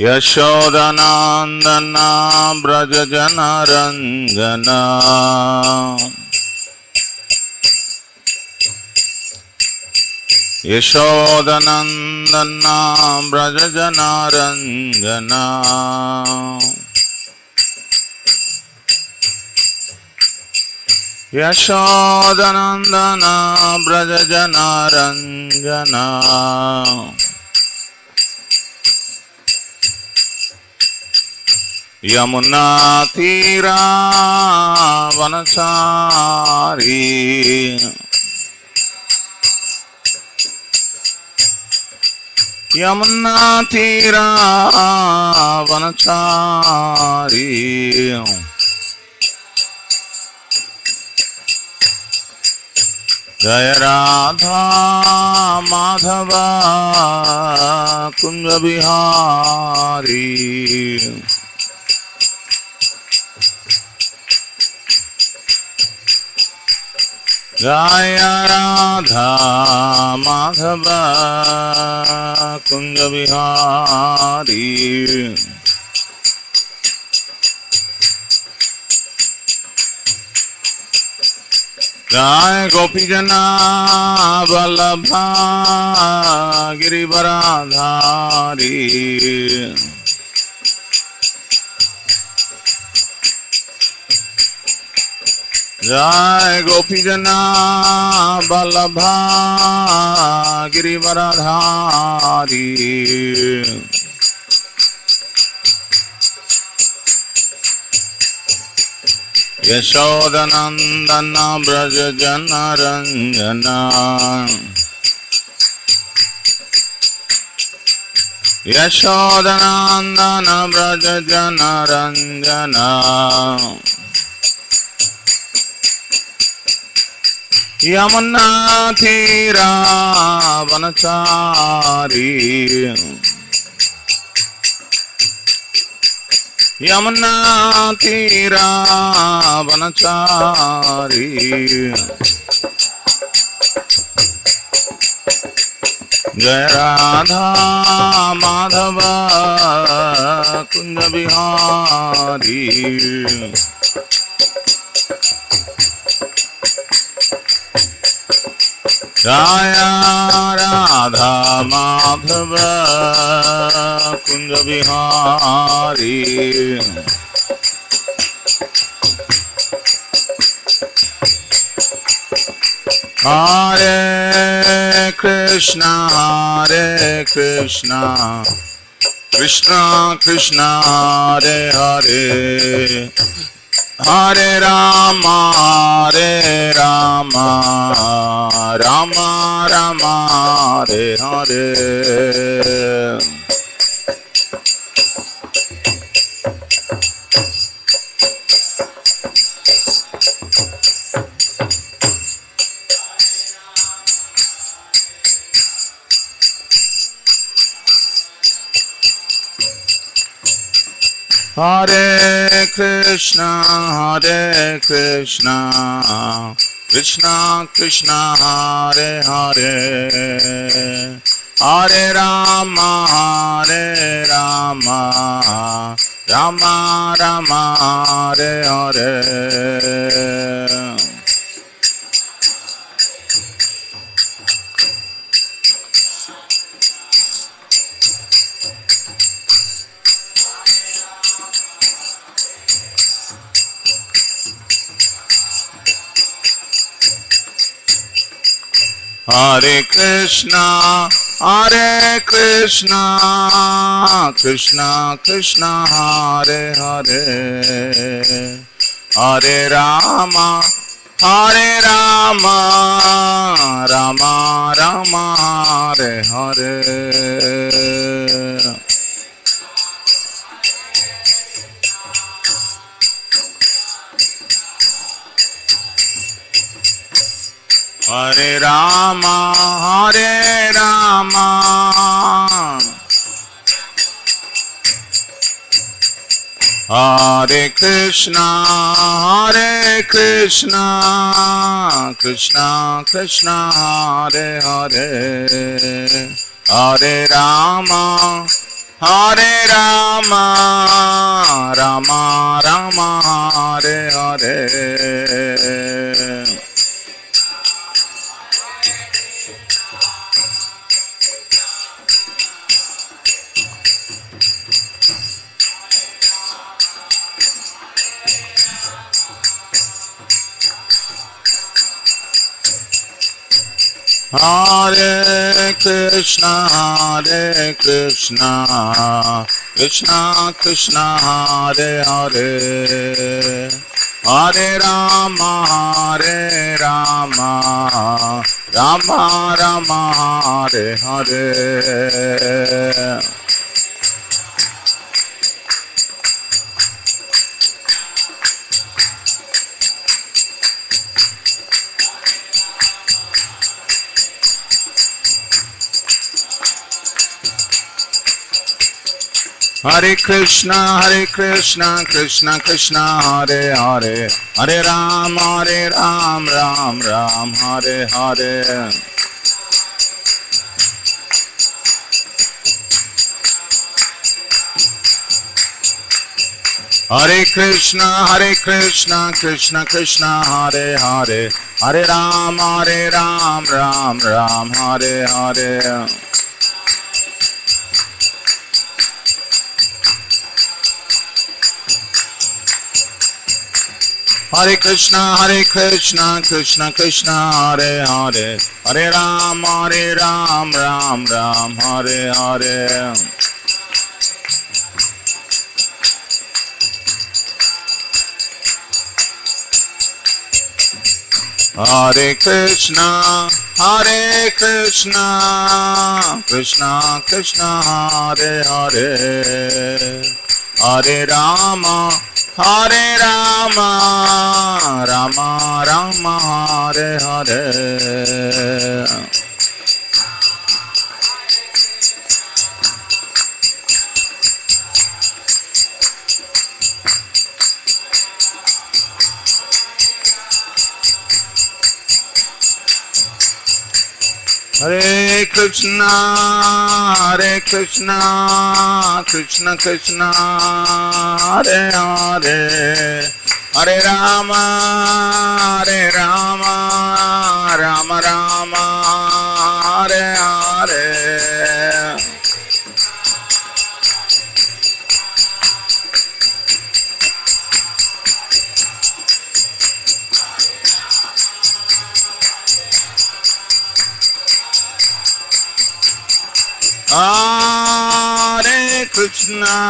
यशोदनन्दना व्रजजनरञ्जना यशोदनन्दना व्रजजनरञ्जना यशोदनन्दना व्रजजनरञ्जना यमुना तीरा वनचारी यमुना तीरा वनचारी जय राधा माधव कुंज बिहारी जय राधा माधव कुंज बिहारी जय गोपीजना वल्लभा गिरिवराधारी जय गोपीजना वल्लभा गिरिवराधारी यशोदनन्दन व्रजजनरञ्जना यशोदनन्दन व्रजजनरञ्जना यमुना तीरा वनचारी यमुना तीरा वनचारी जय राधा माधव कुंज बिहारी जय राधा माधव कुंज बिहारी हरे कृष्णा कृष्णा कृष्णा हरे हरे हरे राम राम राम हरे हरे हरे कृष्णा कृष्णा कृष्णा हरे हरे हरे राम राम राम हरे हरे हरे कृष्णा कृष्णा कृष्णा हरे हरे हरे राम राम राम हरे हरे हरे राम हरे Krishna Krishna Krishna Hare Hare Hare Ram Hare Rama, Rama Rama, Hare Hare. Hare Krishna, Krishna Krishna, Hare Hare, Hare Rama, Rama Rama, Hare Hare. Hare Krishna, Krishna Krishna, Hare Hare, Hare Ram, Ram Ram, Hare Hare. Hare Krishna, Krishna Krishna, Hare Hare, Hare Ram, Ram Ram, Hare Hare. Hare Krishna, Krishna Krishna, Hare Hare, Hare Ram, Ram Ram, Hare Hare. Hare Krishna, Krishna Krishna, Hare Hare, Hare Rama, Rama Rama, Hare Hare. Hare Krishna, Krishna Krishna, Hare Hare, Hare Rama, Rama Rama, Hare Hare.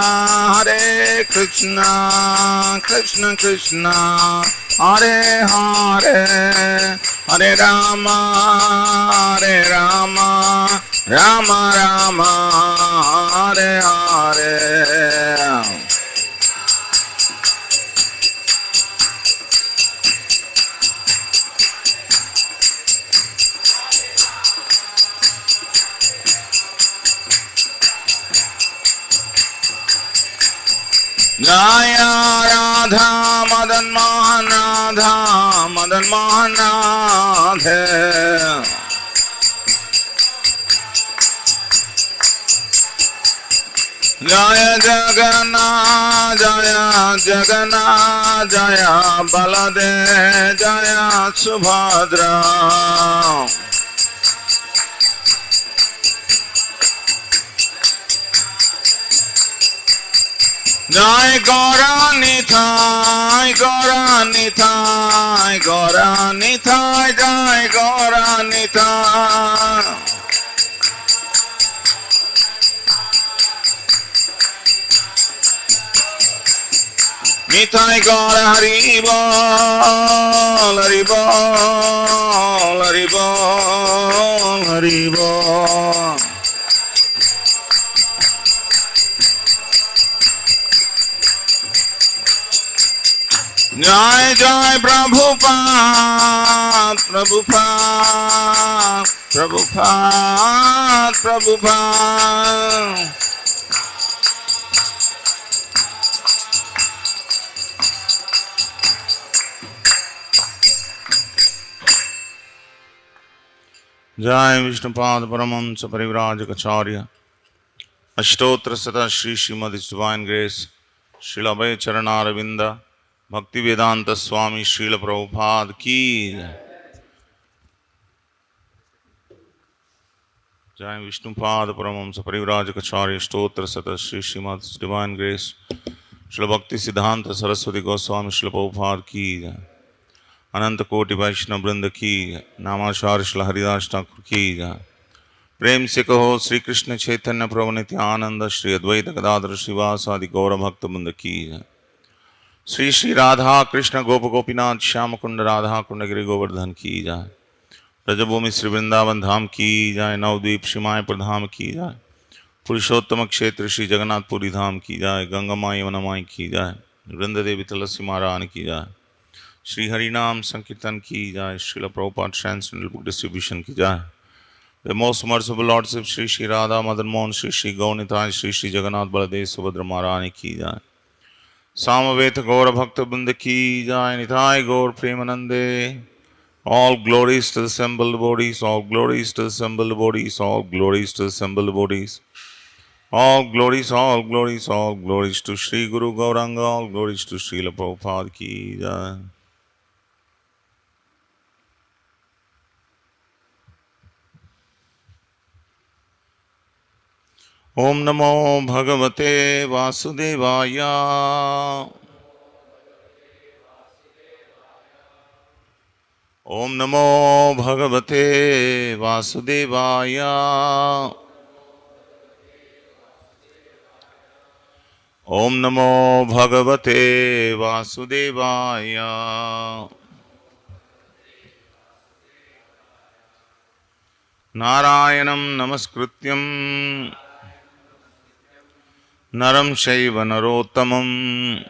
Hare Krishna, Krishna Krishna, Hare Hare, Hare Rama, Rama Rama, Hare Hare. Jaya Radha Madan Mohan, Radha Madan Mohan, Radhe. Jaya Jagannath, Jaya Baladev, Jaya Subhadra. Jai Gaura Nithai, Jai Gaura Nithai. Nithai Gaura Haribol. Jai Jai Prabhupada. Jai Vishnupad Paramahamsa Parivrajaka Acharya, अष्टोत्तर शत Shri Shrimad divine grace Srila अभय चरणारविंद भक्ति वेदांत स्वामी श्रील प्रभुपाद की जय। विष्णुपाद परमहंस परिव्राजकाचार्य अष्टोत्तर शत Shri Shrimad divine grace Srila भक्ति सिद्धांत सरस्वती गोस्वामी श्रील प्रभुपाद की जय। अनंत कोटि वैष्णव वृंद की जय। नामाचार्य श्री हरिदास ठाकुर की जय। प्रेम से कहो श्री कृष्ण चैतन्य प्रभु नित्यानंद श्री अद्वैत गदाधर श्रीवासादि गौर भक्त वृंद की जय। श्री श्री राधा कृष्ण गोप गोपीनाथ श्याम कुंड राधा कुंड गिरि गोवर्धन की जय। ब्रजभूमि श्री वृंदावन धाम की जय। नवद्वीप श्री मायपुर धाम की जय। पुरुषोत्तम क्षेत्र श्री जगन्नाथपुरी धाम की जय। गंगा माई यमुना माई की जय। वृंद देवी तुलसी महारानी की जय। श्री हरि नाम संकीर्तन की जय। Srila Prabhupada transcendental book distribution की जय। The most merciful Lordship Shri Shri Radha Madan Mohan Shri Shri Gaunitai Shri Shri Jagannath Baladev Subhadra Maharani ki jai। Samaveta Gaura Bhakta Brinda ki jai। Nitai Gaur Premanande। All glories to the assembled bodies, all glories to the assembled bodies, all glories to the assembled bodies. All glories, all glories, all glories to Shri Guru Gauranga, all glories to Srila Prabhupada ki jai। Om Namo Bhagavate Vasudevaya। Om Namo Bhagavate Vasudevaya। Om Namo Bhagavate Vasudevaya। Narayanam Namaskrityam Naram Shaiva Narottamam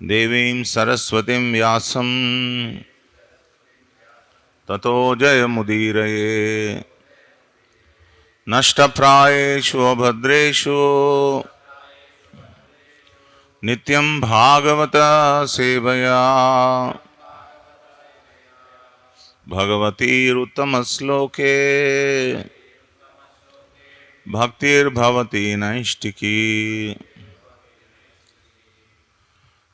Devim Saraswatim Vyasam Tato Jayamudiraye। Nashtaprayeshu Abhadreshu Nityam Bhagavata Sevaya Bhagavati Uttamasloke Bhaktir Bhavati Naishtiki।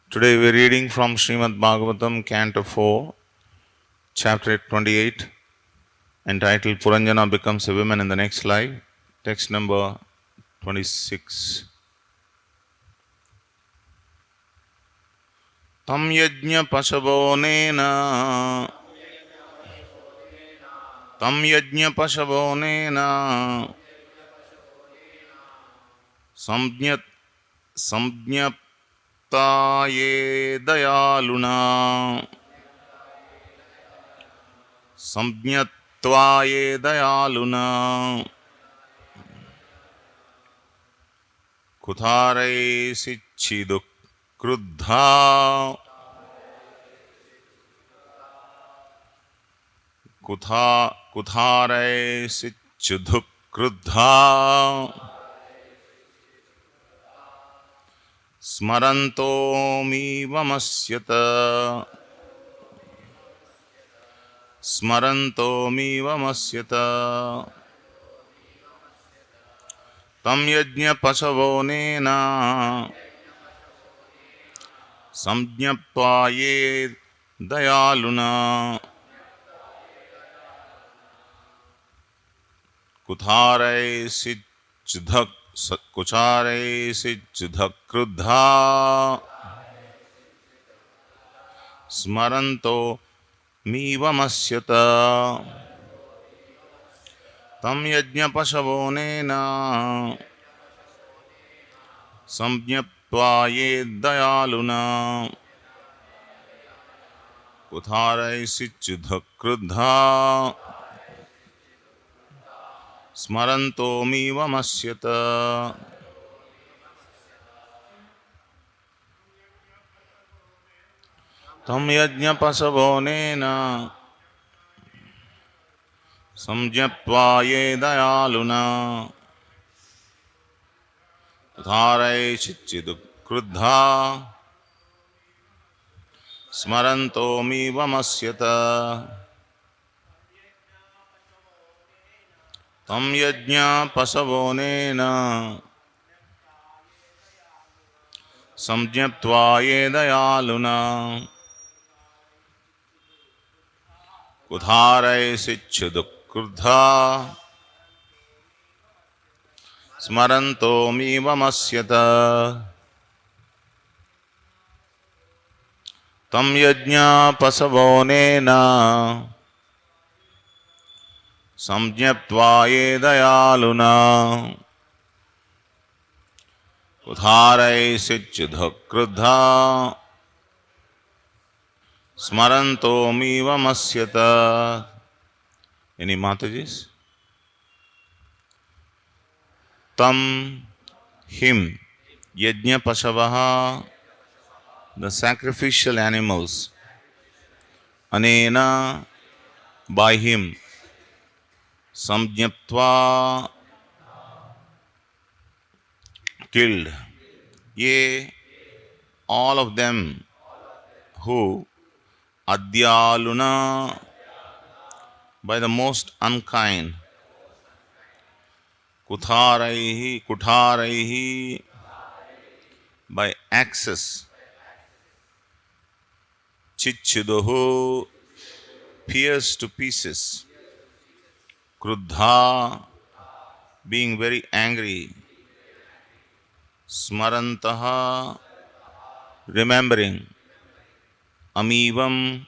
Today we are reading from Srimad Bhagavatam, Canto 4, Chapter 28, entitled Puranjana Becomes a Woman in the Next Life, text number 26. Tam yajna pasavonena Tam yajna pasavonena Samjnaptaye dayaluna Samjnatvaye dayaluna Kuthare sichiduk Kruddha Kuthare sichuduk Kruddha Smaranto mi vamasyata Smaranto mi vamasyata Tam yajna pasavonena Samjnapvaye dayaluna Kuthare sichudhak Kruddha Smaranto mi vamasyata Tam yajna pasavonena Samjnapvaye dayaluna Kuthare sichudhak Kruddha Smaranto mi vamasyata। Tam yajna pasavonena Samjnapvaye dayaluna Kuthare sichudhak Kruddha Smaranto mi vamasyata। tam yajna pasavonena samjnaptva yedayaluna kudharai sichudukurdha smaranto mivamasyata tam yajna pasavonena samjnaptva yedayaluna kudharai sichudukurdha smaranto mivamasyata. Any Matajis? Tam, him, yajna pasavaha, the sacrificial animals, anena, by him, samjnaptva, killed, ye, all of them who, adyaluna, by the most unkind, kutharaihi, by access, chichuduhu, pierced to pieces, kruddha, being very angry, smarantaha, remembering, amivam,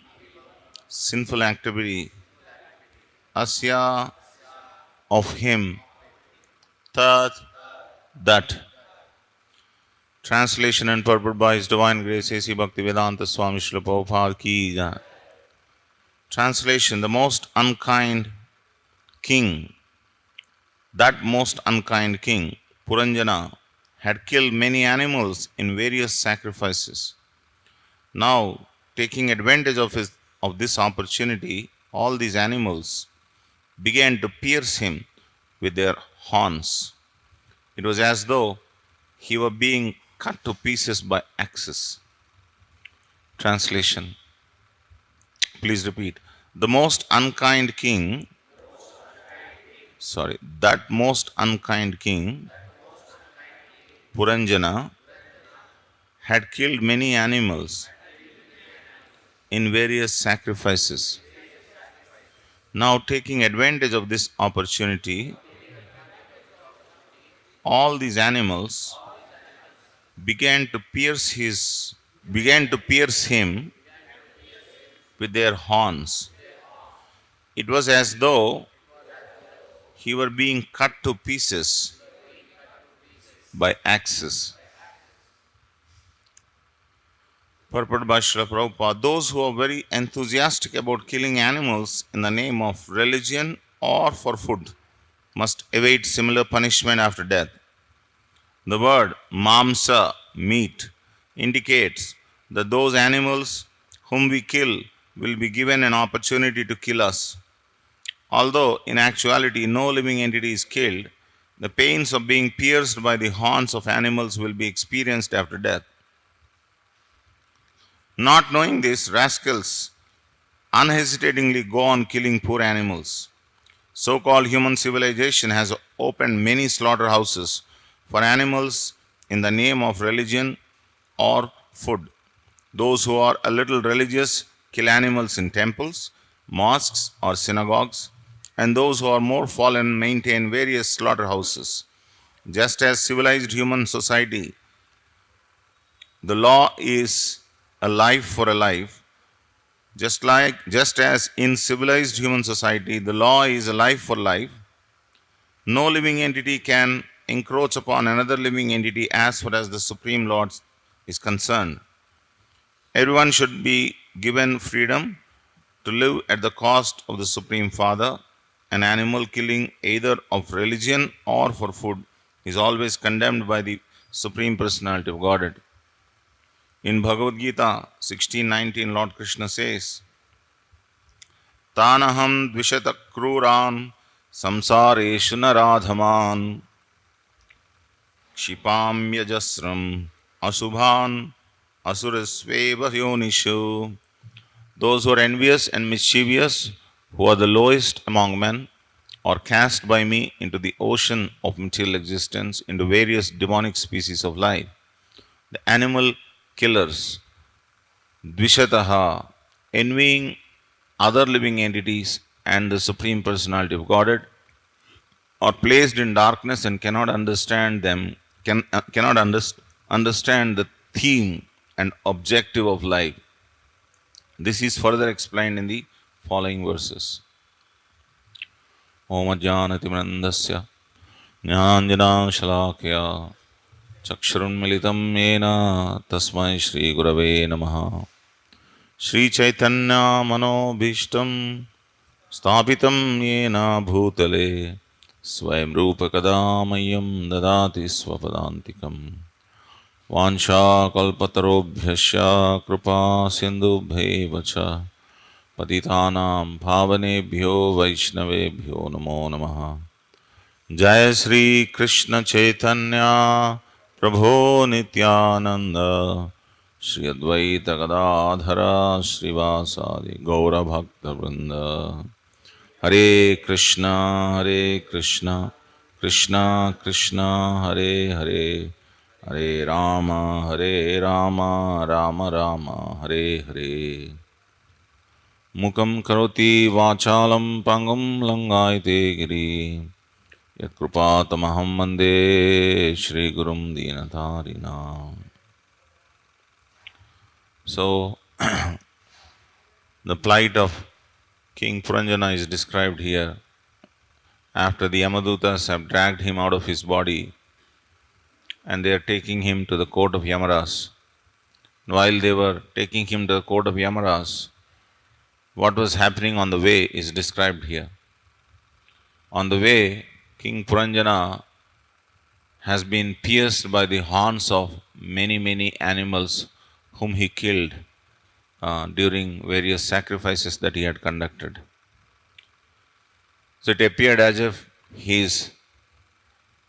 sinful activity, asya, of him, tat, that. Translation and purport by His Divine Grace A.C. Bhakti Vedanta Swami Srila Prabhupada Ki Jai. Translation: the most unkind king, that most unkind king, Puranjana, had killed many animals in various sacrifices. Now, taking advantage of this opportunity, all these animals began to pierce him with their horns. It was as though he were being cut to pieces by axes. Translation. Please repeat. The most unkind king, that most unkind king, Puranjana, had killed many animals in various sacrifices. Now, taking advantage of this opportunity, all these animals began to pierce him with their horns. It was as though he were being cut to pieces by axes. Purport by Srila Prabhupada: those who are very enthusiastic about killing animals in the name of religion or for food must await similar punishment after death. The word mamsa, meat, indicates that those animals whom we kill will be given an opportunity to kill us. Although in actuality no living entity is killed, the pains of being pierced by the horns of animals will be experienced after death. Not knowing this, rascals unhesitatingly go on killing poor animals. So-called human civilization has opened many slaughterhouses for animals in the name of religion or food. Those who are a little religious kill animals in temples, mosques, or synagogues, and those who are more fallen maintain various slaughterhouses. Just as civilized human society, the law is a life for a life. Just as in civilized human society, the law is a life for life. No living entity can encroach upon another living entity as far as the Supreme Lord is concerned. Everyone should be given freedom to live at the cost of the Supreme Father. An animal killing either of religion or for food is always condemned by the Supreme Personality of Godhead. In Bhagavad Gita 16:19, Lord Krishna says, Tanaham dvishata kruran samsareshu naradhaman kshipam yajasram asubhan asurasveva yonishu. Those who are envious and mischievous, who are the lowest among men, or cast by me into the ocean of material existence, into various demonic species of life. The animal killers, Dvishataha, envying other living entities and the Supreme Personality of Godhead, are placed in darkness and cannot understand them, cannot understand the theme and objective of life. This is further explained in the following verses. Om Ajnanatimandasya Jnananjana Shalakya Chakshurunmilitam Yena Tasmai Shri Gurave Namaha Shri Chaitanya Manobhishtam Sthapitam Yena Bhutale Swayam Rupa Kadamayam Dadati Swapadantikam Vansha Kalpatarobhyasya Kripa Sindhubheva Patitanam Bhavanebhyo Vaishnavebhyo Namo Namaha Jai Shri Krishna Chaitanya Prabhu Nityananda Shri Advaita Gadadhara Srivasadi Gaura Bhakta Vrinda Hare Krishna Krishna Krishna Hare Hare Hare Rama Rama Rama Hare Hare Mukam karoti vachalam pangum langaite giri Yat krupatamaham mande Shri Gurum Dinatarina. So, the plight of King Puranjana is described here after the Yamadutas have dragged him out of his body and they are taking him to the court of Yamaras. While they were taking him to the court of Yamaras, what was happening on the way is described here. On the way, King Puranjana has been pierced by the horns of many animals whom he killed during various sacrifices that he had conducted. So it appeared as if he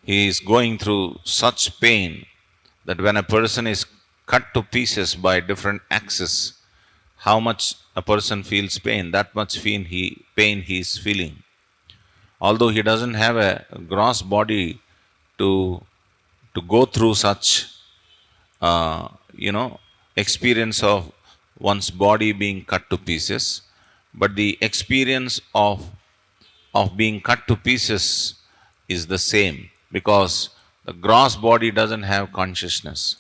is going through such pain that when a person is cut to pieces by different axes, how much a person feels pain, that much pain he is feeling. Although he doesn't have a gross body to go through such, experience of one's body being cut to pieces, but the experience of being cut to pieces is the same, because the gross body doesn't have consciousness.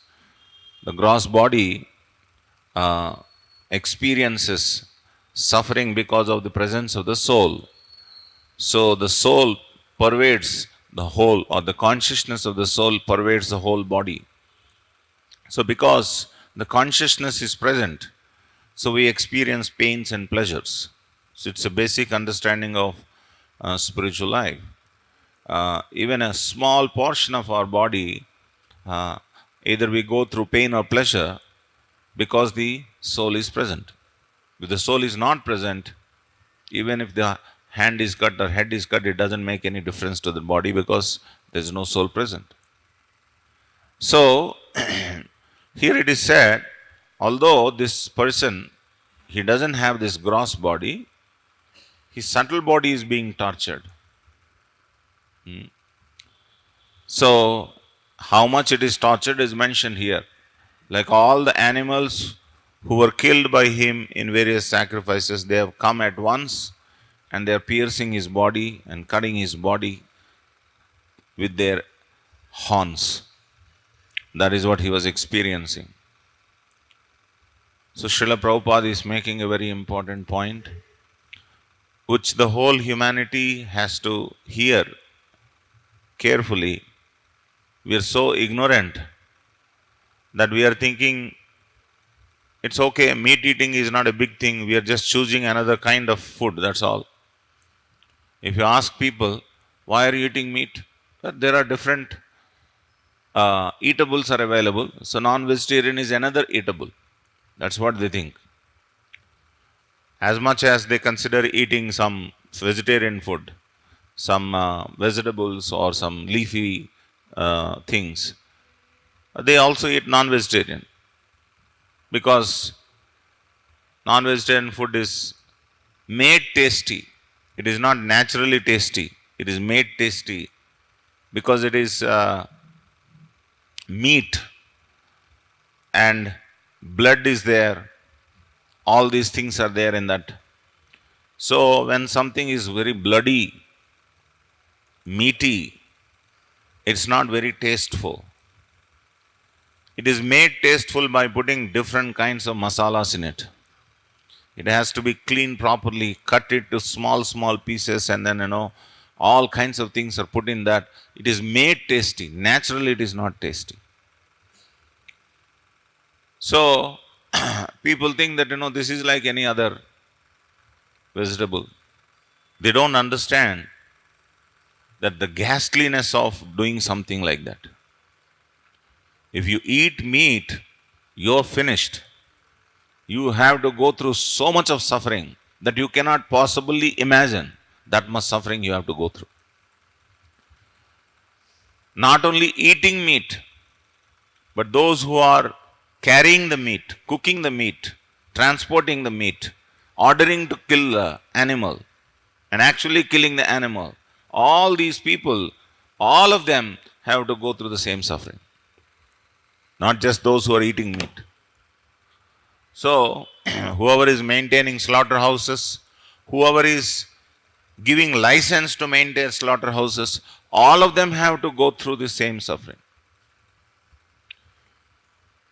The gross body experiences suffering because of the presence of the soul. So the soul pervades the whole, or the consciousness of the soul pervades the whole body. So because the consciousness is present, so we experience pains and pleasures. So it's a basic understanding of spiritual life. Even a small portion of our body, either we go through pain or pleasure because the soul is present. If the soul is not present, even if the hand is cut or head is cut, it doesn't make any difference to the body because there is no soul present. So, here it is said, although this person, he doesn't have this gross body, his subtle body is being tortured. So, how much it is tortured is mentioned here. Like all the animals who were killed by him in various sacrifices, they have come at once and they are piercing his body and cutting his body with their horns. That is what he was experiencing. So Srila Prabhupada is making a very important point, which the whole humanity has to hear carefully. We are so ignorant that we are thinking it's okay, meat eating is not a big thing, we are just choosing another kind of food, that's all. If you ask people, why are you eating meat? There are different eatables are available, so non-vegetarian is another eatable. That's what they think. As much as they consider eating some vegetarian food, some vegetables or some leafy things, they also eat non-vegetarian, because non-vegetarian food is made tasty. It is not naturally tasty. It is made tasty because it is meat and blood is there. All these things are there in that. So when something is very bloody, meaty, it's not very tasteful. It is made tasteful by putting different kinds of masalas in it. It has to be cleaned properly, cut it to small pieces, and then, all kinds of things are put in that. It is made tasty. Naturally, it is not tasty. So, people think that, this is like any other vegetable. They don't understand that the ghastliness of doing something like that. If you eat meat, you're finished. You have to go through so much of suffering that you cannot possibly imagine that much suffering you have to go through. Not only eating meat, but those who are carrying the meat, cooking the meat, transporting the meat, ordering to kill the animal, and actually killing the animal, all these people, all of them have to go through the same suffering. Not just those who are eating meat. So, whoever is maintaining slaughterhouses, whoever is giving license to maintain slaughterhouses, all of them have to go through the same suffering.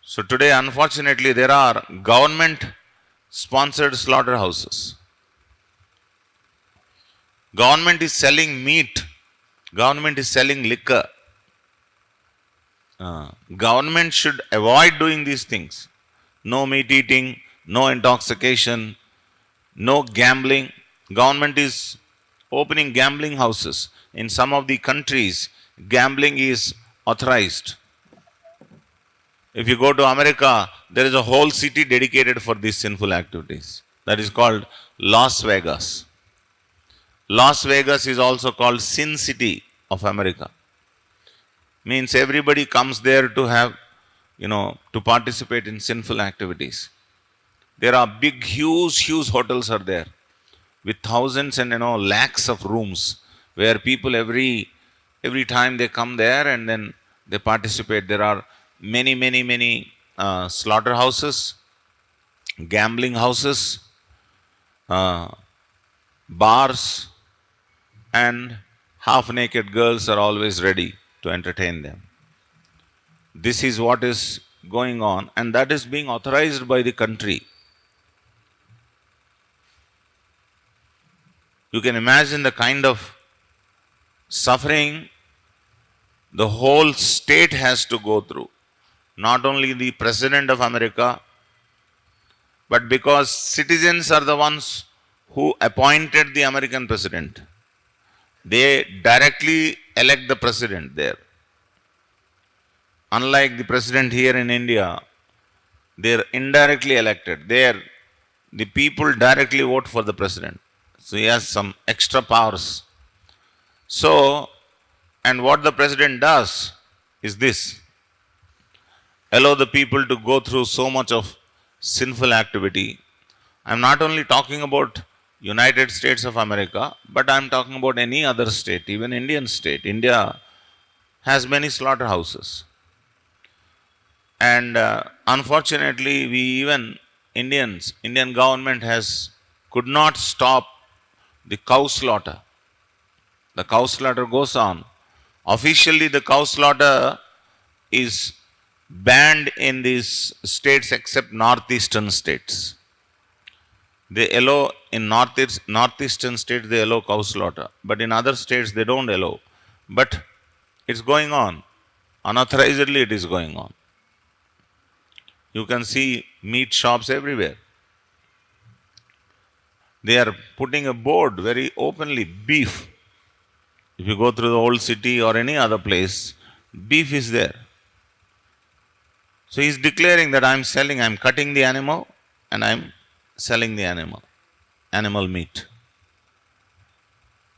So today, unfortunately, there are government-sponsored slaughterhouses. Government is selling meat. Government is selling liquor. Government should avoid doing these things. No meat eating, no intoxication, no gambling. Government is opening gambling houses. In some of the countries, gambling is authorized. If you go to America, there is a whole city dedicated for these sinful activities. That is called Las Vegas. Las Vegas is also called Sin City of America. Means everybody comes there to have, to participate in sinful activities. There are big, huge hotels are there with thousands and, lakhs of rooms where people every time they come there and then they participate. There are many slaughterhouses, gambling houses, bars, and half-naked girls are always ready to entertain them. This is what is going on, and that is being authorized by the country. You can imagine the kind of suffering the whole state has to go through. Not only the President of America, but because citizens are the ones who appointed the American president. They directly elect the president there. Unlike the president here in India, they are indirectly elected. The people directly vote for the president. So he has some extra powers. So, and what the president does is this: allow the people to go through so much of sinful activity. I'm not only talking about United States of America, but I'm talking about any other state, even Indian state. India has many slaughterhouses. And unfortunately, Indian government could not stop the cow slaughter. The cow slaughter goes on. Officially, the cow slaughter is banned in these states except northeastern states. They allow in northeastern states, they allow cow slaughter, but in other states they don't allow. But it's going on. Unauthorizedly it is going on. You can see meat shops everywhere. They are putting a board very openly, beef. If you go through the old city or any other place, beef is there. So he's declaring that I'm cutting the animal and I'm selling the animal meat.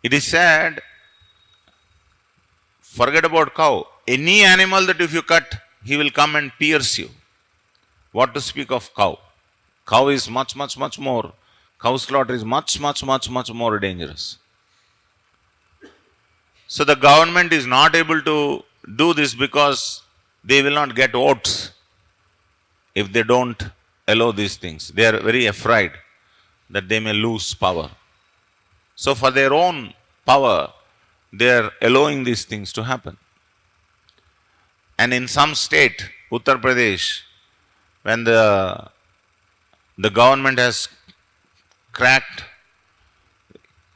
It is said, forget about cow. Any animal that if you cut, he will come and pierce you. What to speak of cow? Cow is much more. Cow slaughter is much more dangerous. So the government is not able to do this because they will not get votes if they don't allow these things. They are very afraid that they may lose power. So for their own power, they are allowing these things to happen. And in some state, Uttar Pradesh, when the government has cracked,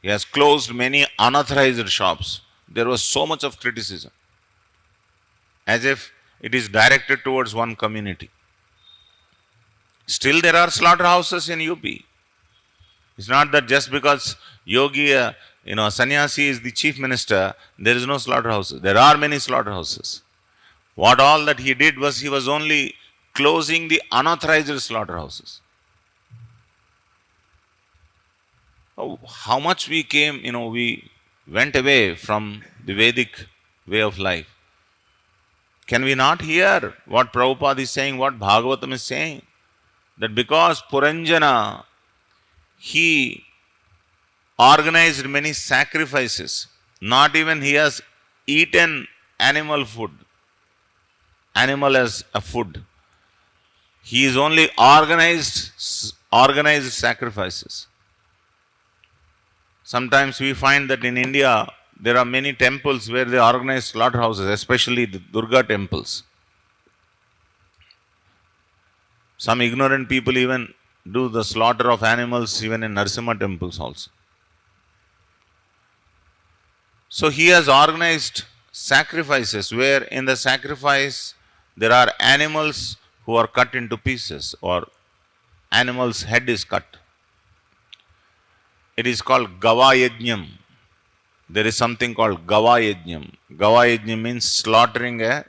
he has closed many unauthorized shops, there was so much of criticism, as if it is directed towards one community. Still there are slaughterhouses in UP. It's not that just because Yogi, sannyasi is the chief minister, there is no slaughterhouses. There are many slaughterhouses. What all that he did was he was only closing the unauthorized slaughterhouses. Oh, how much we came, we went away from the Vedic way of life. Can we not hear what Prabhupada is saying, what Bhagavatam is saying? That because Puranjana, he organized many sacrifices. Not even he has eaten animal food, animal as a food. He is only organized sacrifices. Sometimes we find that in India, there are many temples where they organize slaughterhouses, especially the Durga temples. Some ignorant people even do the slaughter of animals even in Narasimha temples also. So he has organized sacrifices where in the sacrifice there are animals who are cut into pieces or animal's head is cut. It is called Gava Yajnam. There is something called Gava Yajnam. Gava Yajnam means slaughtering a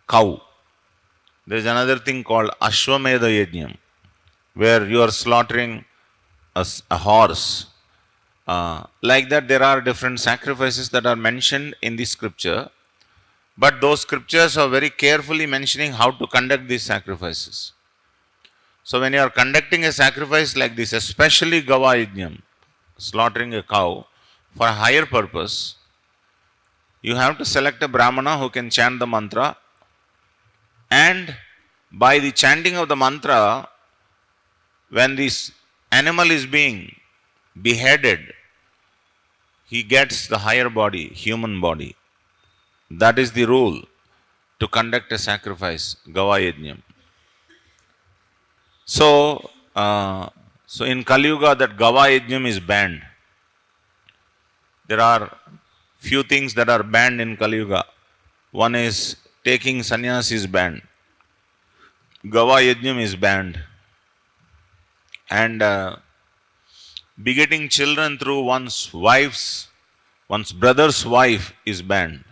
cow. There is another thing called Ashwamedha Yajnam, where you are slaughtering a horse. Like that, there are different sacrifices that are mentioned in the scripture, but those scriptures are very carefully mentioning how to conduct these sacrifices. So when you are conducting a sacrifice like this, especially Gava Yajnam, slaughtering a cow for a higher purpose, you have to select a Brahmana who can chant the mantra, and by the chanting of the mantra, when this animal is being beheaded, he gets the higher body, human body. That is the rule to conduct a sacrifice, Gava Yajnam. So in Kali Yuga, that Gava Yajnam is banned. There are few things that are banned in Kali Yuga. One is taking sannyas is banned. Gava Yajnam is banned. And begetting children through one's brother's wife is banned.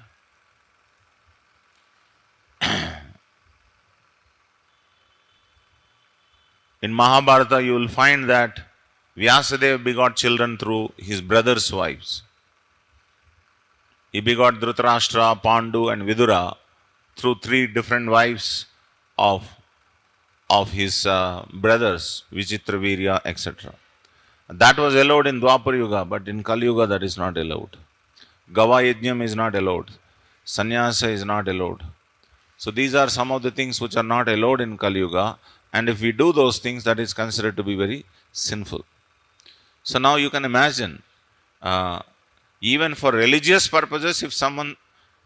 In Mahabharata, you will find that Vyasadeva begot children through his brother's wives. He begot Dhritarashtra, Pandu and Vidura through 3 different wives of his brothers, Vichitravirya, etc. That was allowed in Dwapar Yuga, but in Kali Yuga that is not allowed. Gava Yajnam is not allowed. Sannyasa is not allowed. So these are some of the things which are not allowed in Kali Yuga, and if we do those things, that is considered to be very sinful. So now you can imagine, even for religious purposes, if someone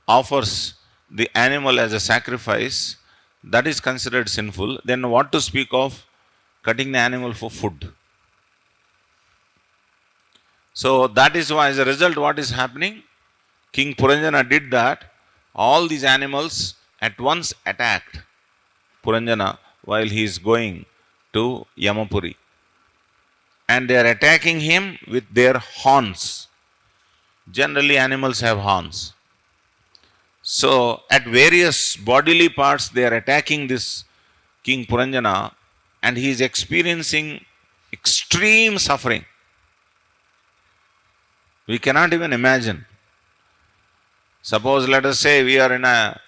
offers the animal as a sacrifice, that is considered sinful. Then what to speak of cutting the animal for food? So that is why, as a result, what is happening? King Puranjana did that. All these animals at once attacked Puranjana while he is going to Yamapuri. And they are attacking him with their horns. Generally, animals have horns. So, at various bodily parts, they are attacking this King Puranjana, and he is experiencing extreme suffering. We cannot even imagine. Suppose, let us say, we are in a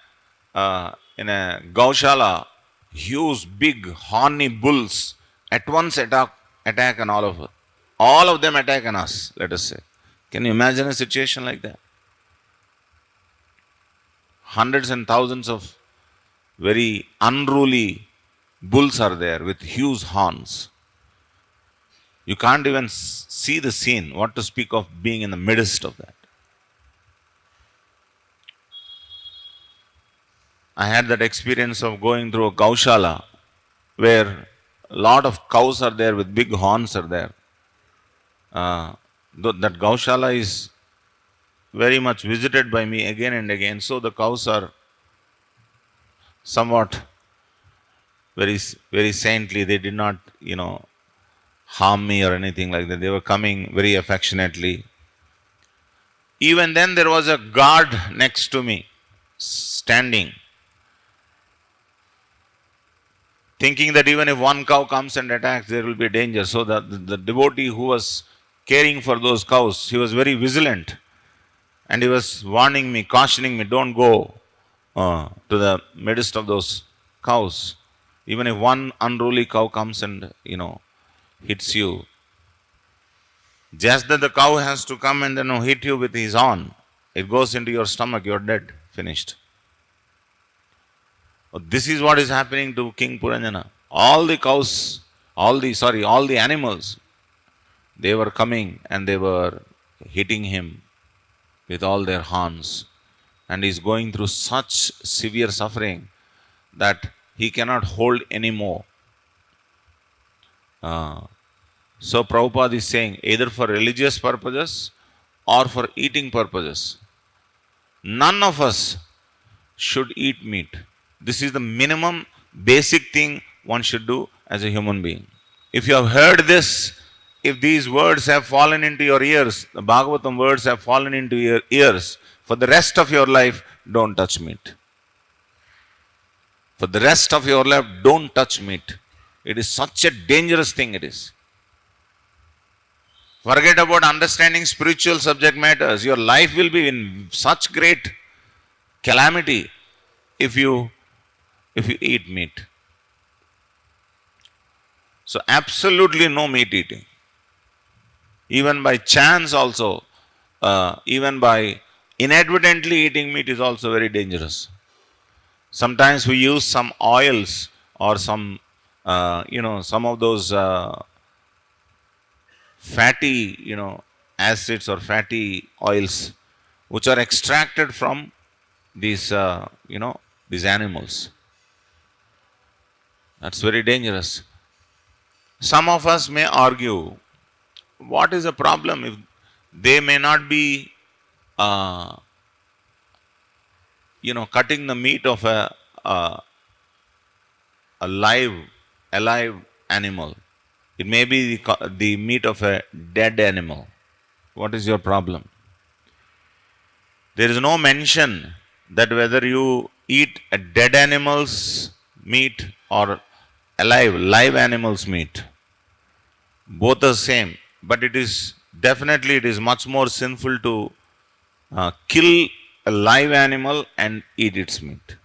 Gaushala, huge, big, horny bulls at once attack on all of us. All of them attack on us, let us say. Can you imagine a situation like that? hundreds and thousands of very unruly bulls are there with huge horns. You can't even see the scene, what to speak of being in the midst of that. I had that experience of going through a gaushala where a lot of cows are there with big horns are there. That gaushala is very much visited by me again and again. So the cows are somewhat very, very saintly. They did not, harm me or anything like that. They were coming very affectionately. Even then, there was a guard next to me, standing, thinking that even if one cow comes and attacks, there will be danger. So the devotee who was caring for those cows, he was very vigilant. And he was warning me, cautioning me, don't go to the midst of those cows. Even if one unruly cow comes and, hits you, just that the cow has to come and hit you with his horn. It goes into your stomach, you're dead, finished. This is what is happening to King Puranjana. All the cows, all the animals, they were coming and they were hitting him with all their horns. And he's going through such severe suffering that he cannot hold anymore. So Prabhupada is saying, either for religious purposes or for eating purposes, none of us should eat meat. This is the minimum basic thing one should do as a human being. If you have heard this, if these words have fallen into your ears, the Bhagavatam words have fallen into your ears, for the rest of your life, don't touch meat. For the rest of your life, don't touch meat. It is such a dangerous thing it is. Forget about understanding spiritual subject matters. Your life will be in such great calamity if you eat meat. So absolutely no meat eating. Even by chance also, even by inadvertently eating meat is also very dangerous. Sometimes we use some oils or some of those fatty, acids or fatty oils which are extracted from these, these animals. That's very dangerous. Some of us may argue, what is the problem if they may not be, cutting the meat of a alive animal. It may be the meat of a dead animal. What is your problem? There is no mention that whether you eat a dead animal's meat or live animal's meat. Both are same. But it is much more sinful to kill a live animal and eat its meat.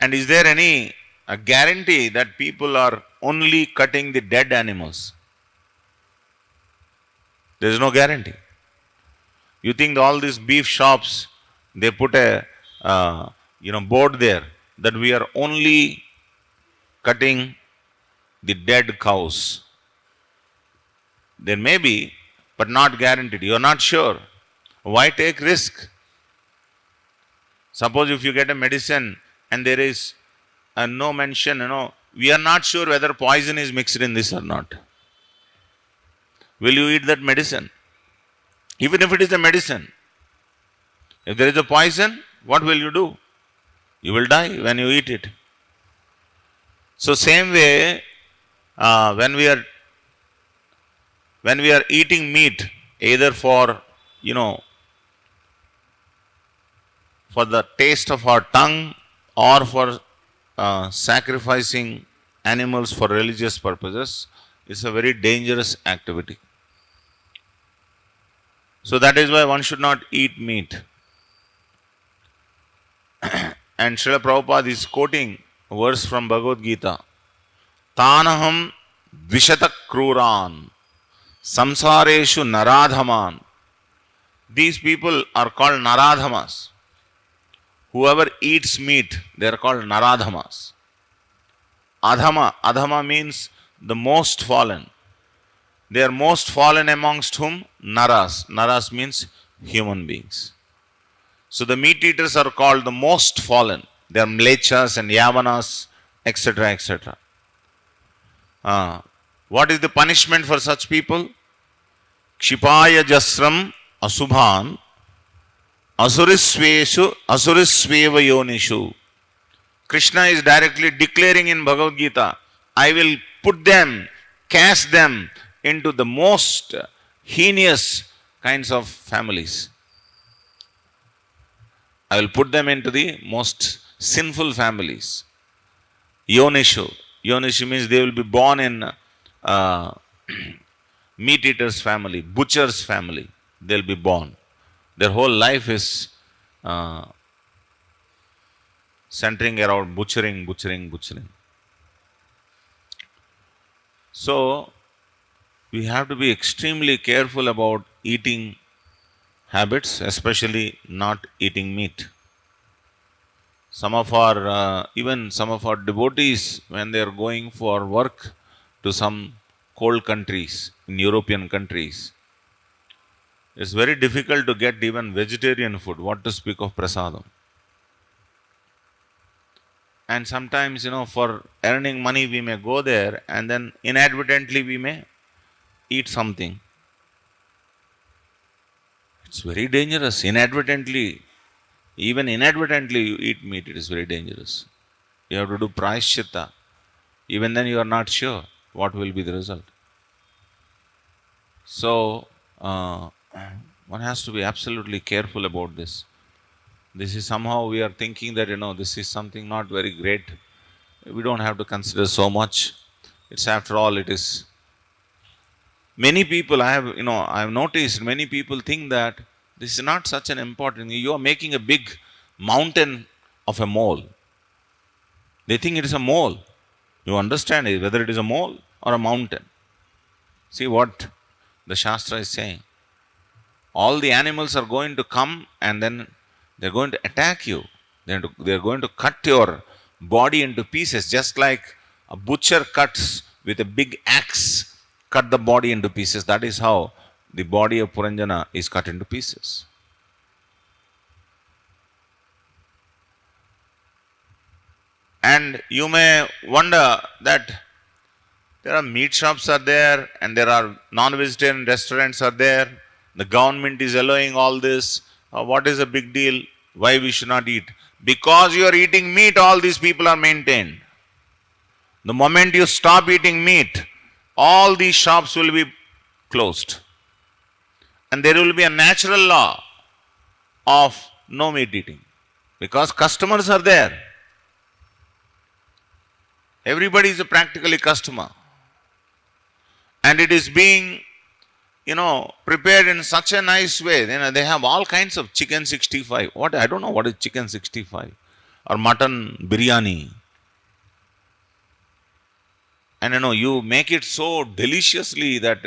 And is there any guarantee that people are only cutting the dead animals? There is no guarantee. You think all these beef shops, they put a board there that we are only cutting the dead cows. There may be, but not guaranteed. You are not sure. Why take risk? Suppose if you get a medicine and there is no mention, we are not sure whether poison is mixed in this or not. Will you eat that medicine? Even if it is a medicine. If there is a poison, what will you do? You will die when you eat it. So same way, when we are eating meat, either for the taste of our tongue or for sacrificing animals for religious purposes, is a very dangerous activity. So that is why one should not eat meat. And Srila Prabhupada is quoting a verse from Bhagavad Gita. Tanaham dvishata kruran samsareshu naradhaman These people are called Naradhamas. Whoever eats meat, they are called Naradhamas. Adhama means the most fallen. They are most fallen amongst whom? Naras. Naras means human beings. So the meat eaters are called the most fallen. They are Mlechas and Yavanas, etc., etc. What is the punishment for such people? Kshipaya jasram asubhan asurisveshu asurisveva yonishu. Krishna is directly declaring in Bhagavad Gita, I will put them, cast them into the most heinous kinds of families. I will put them into the most sinful families. Yonishu. Yonishu means they will be born in meat eater's family, butcher's family. They will be born. Their whole life is centering around butchering. So, we have to be extremely careful about eating habits, especially not eating meat. Some of our, even some of our devotees, when they are going for work to some cold countries, in European countries, it's very difficult to get even vegetarian food, what to speak of prasadam. And sometimes, for earning money, we may go there and then inadvertently we may eat something. It's very dangerous. Even inadvertently you eat meat, it is very dangerous. You have to do prayaschitta. Even then you are not sure what will be the result. So, one has to be absolutely careful about this. This is somehow we are thinking that, this is something not very great. We don't have to consider so much. It's after all, it is. Many people, I have noticed many people think that this is not such an important thing. You are making a big mountain of a mole. They think it is a mole. You understand whether it is a mole or a mountain. See what the Shastra is saying. All the animals are going to come and then they're going to attack you. They're going to cut your body into pieces, just like a butcher cuts with a big axe, cut the body into pieces. That is how the body of Puranjana is cut into pieces. And you may wonder that there are meat shops are there and there are non-vegetarian restaurants are there. The government is allowing all this. What is the big deal? Why we should not eat? Because you are eating meat, all these people are maintained. The moment you stop eating meat, all these shops will be closed. And there will be a natural law of no meat eating. Because customers are there. Everybody is practically customer. And it is being, prepared in such a nice way. They have all kinds of chicken 65. I don't know what is chicken 65. Or mutton biryani. And you make it so deliciously that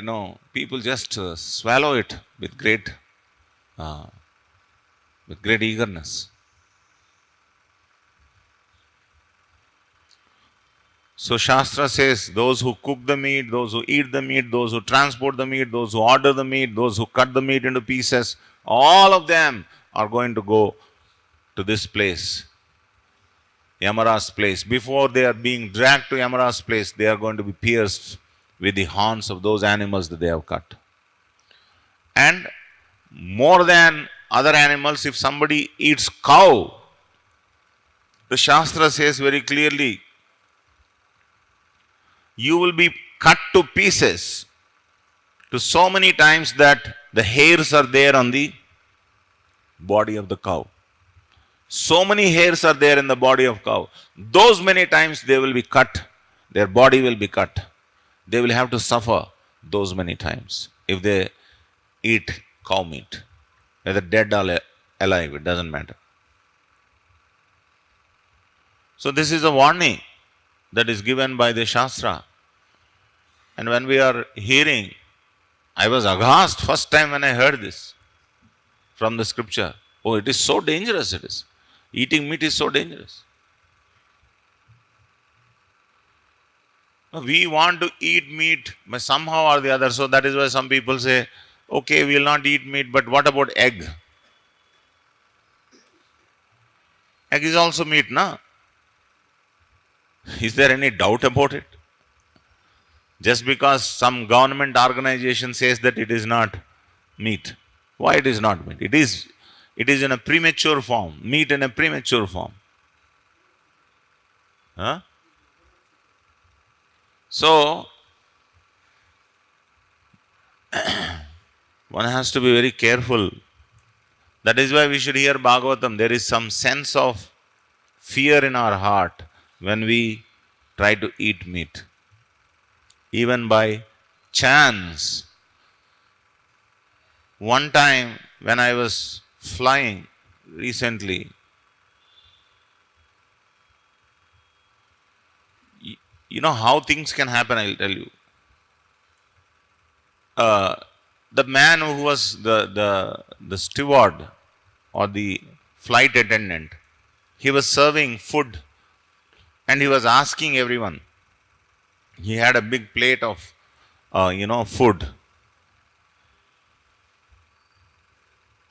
people just swallow it with great eagerness. So Shastra says those who cook the meat, those who eat the meat, those who transport the meat, those who order the meat, those who cut the meat into pieces, all of them are going to go to this place, Yamara's place. Before they are being dragged to Yamara's place, they are going to be pierced with the horns of those animals that they have cut. And more than other animals, if somebody eats cow, the Shastra says very clearly, you will be cut to pieces to so many times that the hairs are there on the body of the cow. So many hairs are there in the body of cow. Those many times they will be cut. Their body will be cut. They will have to suffer those many times if they eat cow meat. Whether dead or alive, it doesn't matter. So this is a warning that is given by the Shastra. And when we are hearing, I was aghast first time when I heard this. from the scripture. Oh, it is so dangerous, it is. Eating meat is so dangerous. We want to eat meat but somehow or the other. So that is why some people say, okay, we will not eat meat, but what about egg? Egg is also meat, na? Is there any doubt about it? Just because some government organization says that it is not meat. Why it is not meat? It is in a premature form. Meat in a premature form. Huh? So, one has to be very careful. That is why we should hear Bhagavatam. There is some sense of fear in our heart when we try to eat meat. Even by chance. One time when I was flying recently, you know how things can happen, I'll tell you. The man who was the steward or the flight attendant, he was serving food and he was asking everyone. He had a big plate of, food.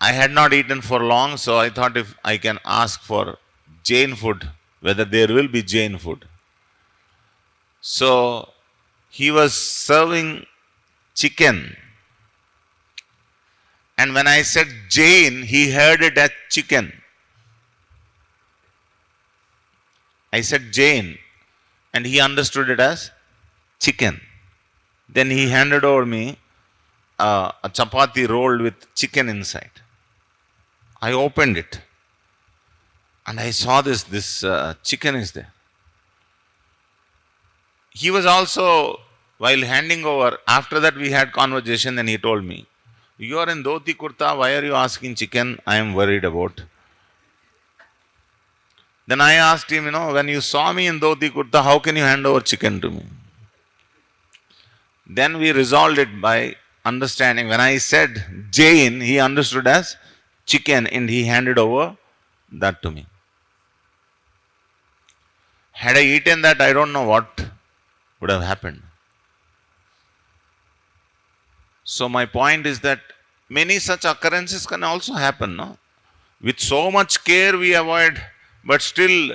I had not eaten for long, so I thought if I can ask for Jain food, whether there will be Jain food. So he was serving chicken. And when I said Jain, he heard it as chicken. I said Jain, and he understood it as chicken. Then he handed over me a chapati rolled with chicken inside. I opened it and I saw this chicken is there. He was also, while handing over, after that we had conversation and he told me, you are in dhoti kurta, why are you asking chicken? I am worried about. Then I asked him, when you saw me in dhoti kurta, how can you hand over chicken to me? Then we resolved it by understanding. When I said Jain, he understood as chicken and he handed over that to me. Had I eaten that, I don't know what would have happened. So my point is that many such occurrences can also happen, no? With so much care we avoid, but still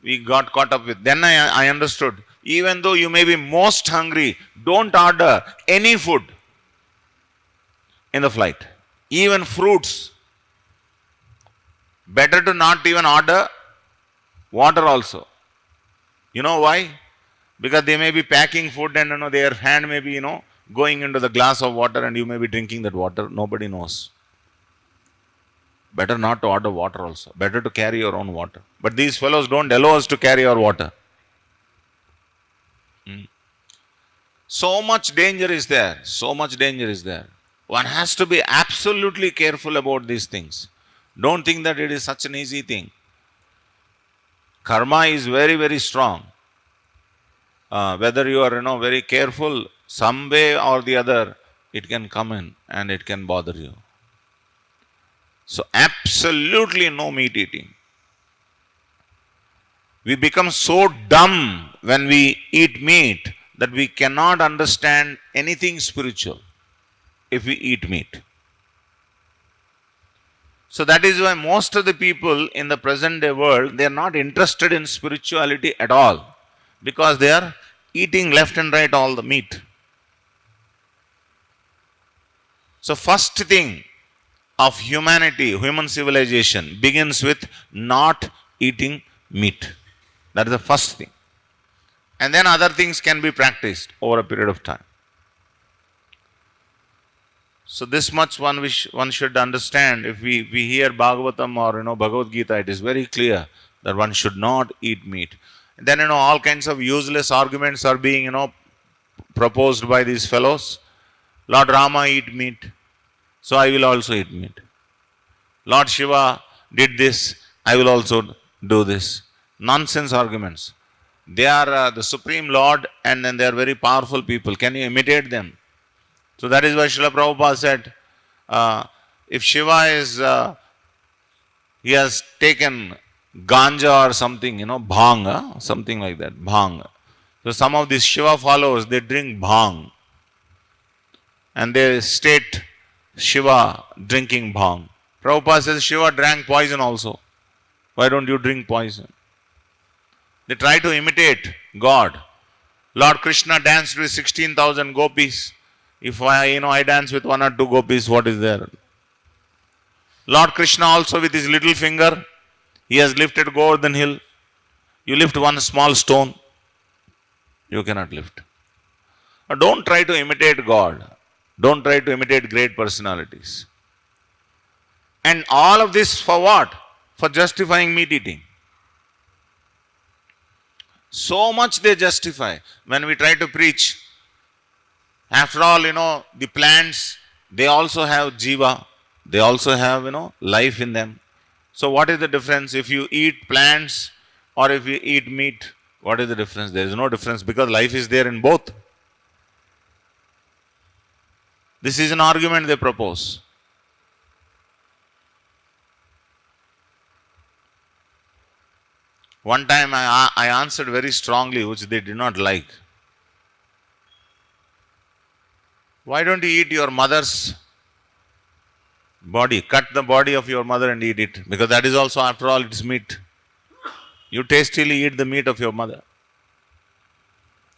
we got caught up with. Then I understood, even though you may be most hungry, don't order any food in the flight, even fruits. Better to not even order water also. You know why? Because they may be packing food and their hand may be going into the glass of water and you may be drinking that water. Nobody knows. Better not to order water also. Better to carry your own water. But these fellows don't allow us to carry our water. So much danger is there. So much danger is there. One has to be absolutely careful about these things. Don't think that it is such an easy thing. Karma is very, very strong. Whether you are very careful, some way or the other, it can come in and it can bother you. So absolutely no meat eating. We become so dumb when we eat meat that we cannot understand anything spiritual if we eat meat. So that is why most of the people in the present day world, they are not interested in spirituality at all, because they are eating left and right all the meat. So first thing of humanity, human civilization begins with not eating meat. That is the first thing. And then other things can be practiced over a period of time. So this much one should understand. If we hear Bhagavatam or Bhagavad Gita, it is very clear that one should not eat meat. And then all kinds of useless arguments are being proposed by these fellows. Lord Rama eat meat, so I will also eat meat. Lord Shiva did this, I will also do this. Nonsense arguments. They are the Supreme Lord and then they are very powerful people. Can you imitate them? So that is why Srila Prabhupada said, if Shiva is, he has taken ganja or something, bhang, something like that, bhang. So some of these Shiva followers, they drink bhang and they state Shiva drinking bhang. Prabhupada says Shiva drank poison also. Why don't you drink poison? They try to imitate God. Lord Krishna danced with 16,000 gopis. If I dance with 1 or 2 gopis, what is there? Lord Krishna also with his little finger, he has lifted Govardhan hill. You lift one small stone, you cannot lift. Don't try to imitate God. Don't try to imitate great personalities. And all of this for what? For justifying meat eating. So much they justify. When we try to preach, after all, the plants, they also have jiva. They also have, life in them. So what is the difference if you eat plants or if you eat meat? What is the difference? There is no difference because life is there in both. This is an argument they propose. One time I answered very strongly, which they did not like. Why don't you eat your mother's body? Cut the body of your mother and eat it. Because that is also, after all, it's meat. You tastily eat the meat of your mother.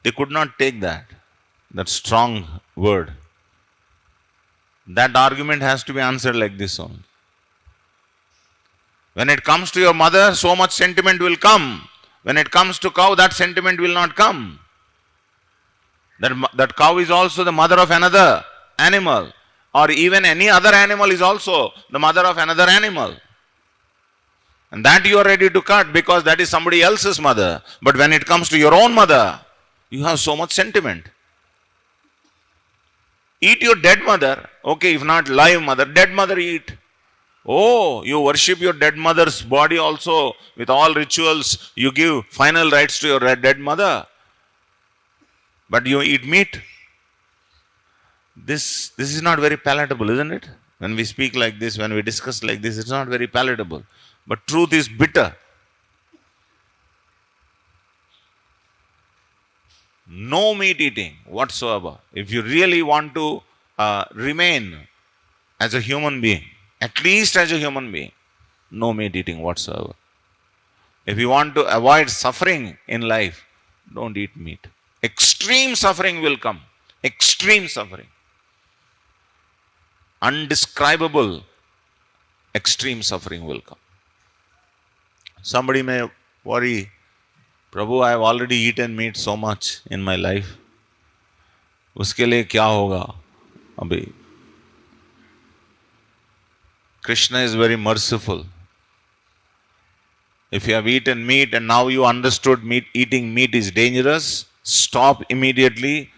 They could not take that strong word. That argument has to be answered like this only. When it comes to your mother, so much sentiment will come. When it comes to cow, that sentiment will not come. That cow is also the mother of another animal. Or even any other animal is also the mother of another animal. And that you are ready to cut because that is somebody else's mother. But when it comes to your own mother, you have so much sentiment. Eat your dead mother. Okay, if not live mother, dead mother eat. Oh, you worship your dead mother's body also with all rituals. You give final rites to your dead mother. But you eat meat. This is not very palatable, isn't it? When we speak like this, when we discuss like this, it's not very palatable. But truth is bitter. No meat eating whatsoever. If you really want to remain as a human being, at least as a human being, no meat eating whatsoever. If you want to avoid suffering in life, don't eat meat. Extreme suffering will come. Extreme suffering. Undescribable extreme suffering will come. Somebody may worry, Prabhu, I have already eaten meat so much in my life. उसके लिए क्या होगा अभी? Krishna is very merciful. If you have eaten meat and now you understood eating meat is dangerous, stop immediately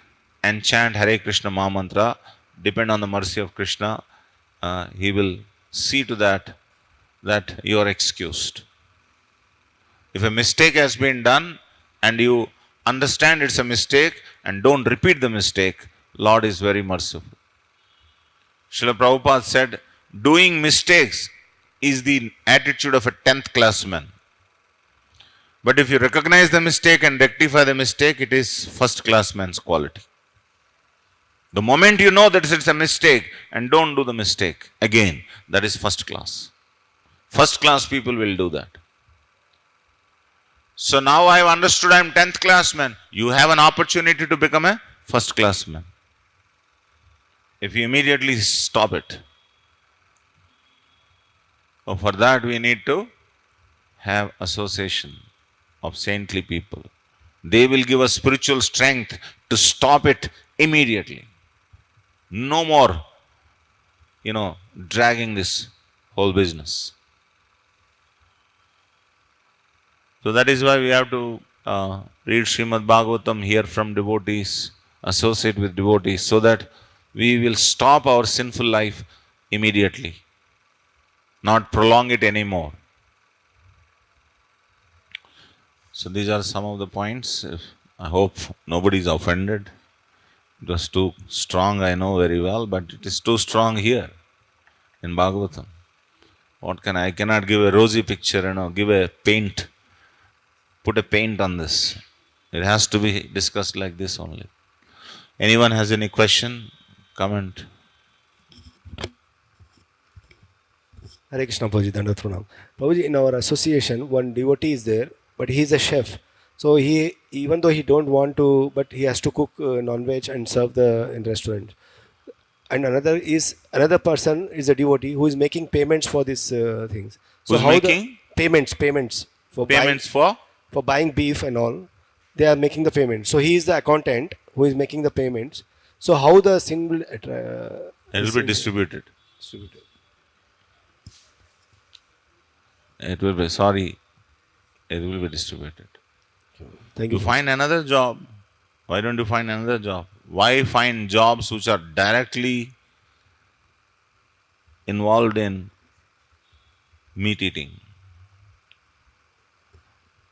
and chant Hare Krishna Maha Mantra. Depend on the mercy of Krishna. He will see to that you are excused. If a mistake has been done and you understand it's a mistake and don't repeat the mistake, Lord is very merciful. Srila Prabhupada said, doing mistakes is the attitude of a 10th class man. But if you recognize the mistake and rectify the mistake, it is first class man's quality. The moment you know that it's a mistake and don't do the mistake again, that is first class. First class people will do that. So now I have understood I am 10th class man. You have an opportunity to become a first class man. If you immediately stop it. So for that we need to have association of saintly people. They will give us spiritual strength to stop it immediately. No more, dragging this whole business. So that is why we have to read Srimad Bhagavatam, hear from devotees, associate with devotees, so that we will stop our sinful life immediately, not prolong it anymore. So these are some of the points. I hope nobody is offended. It was too strong, I know very well, but it is too strong here. in Bhagavatam. I cannot give a rosy picture, give a paint, put a paint on this. It has to be discussed like this only. Anyone has any question, comment? Hare Krishna Prabhuji, Dandavat Pranam. Prabhuji, in our association, one devotee is there, but he is a chef. So he, even though he don't want to, but he has to cook non-veg and serve in restaurant. And another person is a devotee who is making payments for these things. So Who's how making? the payments for Payments for? buying beef and all, they are making the payment. So he is the accountant who is making the payments. So how the sin will It will be distributed. It will be distributed. Thank You you. find another job. Why don't you find another job? Why find jobs which are directly involved in meat eating?